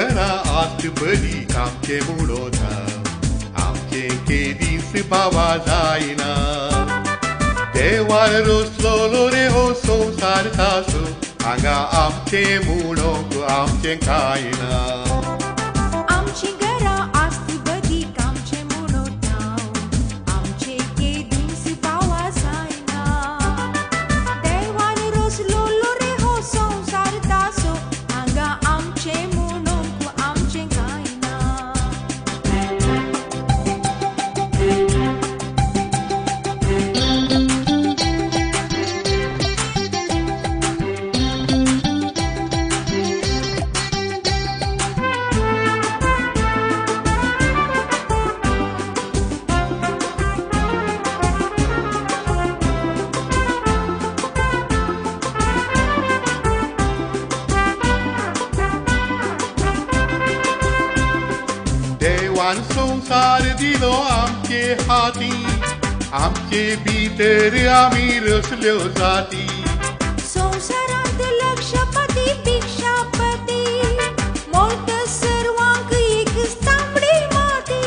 घरा आत बरी आमचे मुडोना आमचे केदीस बाबा जायना देवार रोसलो रे हो संसार तासो हांगा आमचे मुडोक आमचे कायना आमची घरा आस्त बरी आमचे मुडोना आमचे केदीस बाबा जायना देवार रोसलो रे हो संसार तासो हांगा आमचे मुडोक आमचे कायना देवान संसार दिलो आमचे हाती आमचे भितर आमी रचल्यो जाती संसारांत लक्षपती भिक्षापती मोठ सर्वांक एकच तांबडी माती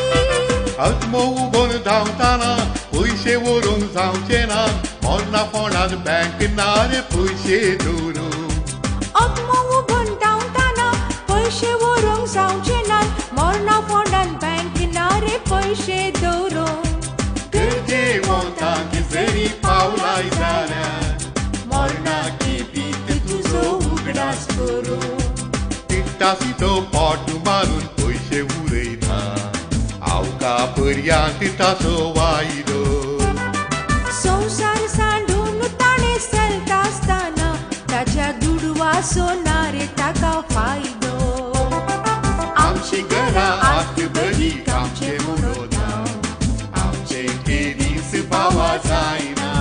आत्मो उबोन धांवताना पयशे व्हरून जावचे ना मोन्ना फोंडात बँक ना रे पयशे दवरूंक आत्मो उबोन धांवताना पयशे व्हरूंक जावचे नात मोर्ना फोंडान बँक ना रे पयशे दवरूंक गरजे वोतांक जरी पावलाय जाल्यार मोर्ना केपीत तुजो उगडास करूं पिट्टासी तो पोट मारून पयशे उरयता आवका पर्यांत ताचो वायदो संसार सांडून ताणे चलता आसतना ताच्या दुडवासो ना रे ताका फायदो आमची घरा आत बरी आमचे मुडोना आमचे केदीस बाबा जायना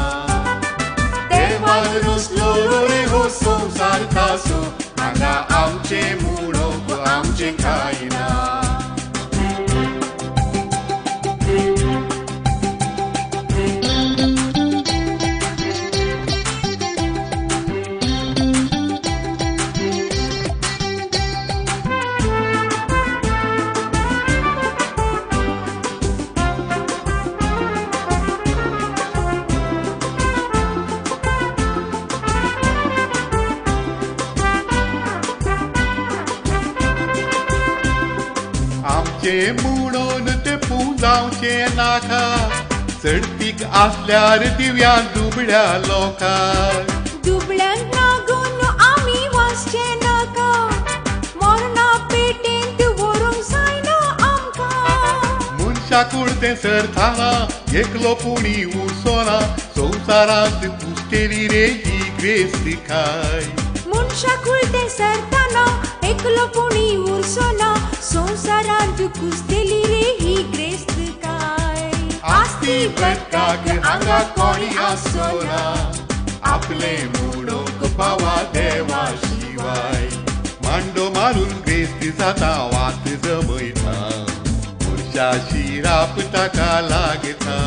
देवान रोसलो रे हो संसार तासो हांगा आमचे मुडोक आमचे खायना आमचे मुडोन ते पुंजावचे नाका चडपीक आसल्यार दिव्या दुबळ्या लोकांक दुबळ्यांक लागून आमी वाचचे नाका मोर्ना पेटेंत व्हरूंक जायना आमकां मनशाक उरतें सरताना एकलो कोणी उरसोना संवसारांत कुस्तेली रे ही ग्रेस्तिकाय मनशाक उलटें सरताना एकलो कोणी उरसोना संवसारांत कुस्तेली रे ही ग्रेस्तकाय आस्ती बदकाक हांगा कोणी आसोना आपले मुडोक पावा देवा शिवाय मांडो मारून ग्रेस्त जाता वात जमयता पुरशाची राप ताका लागता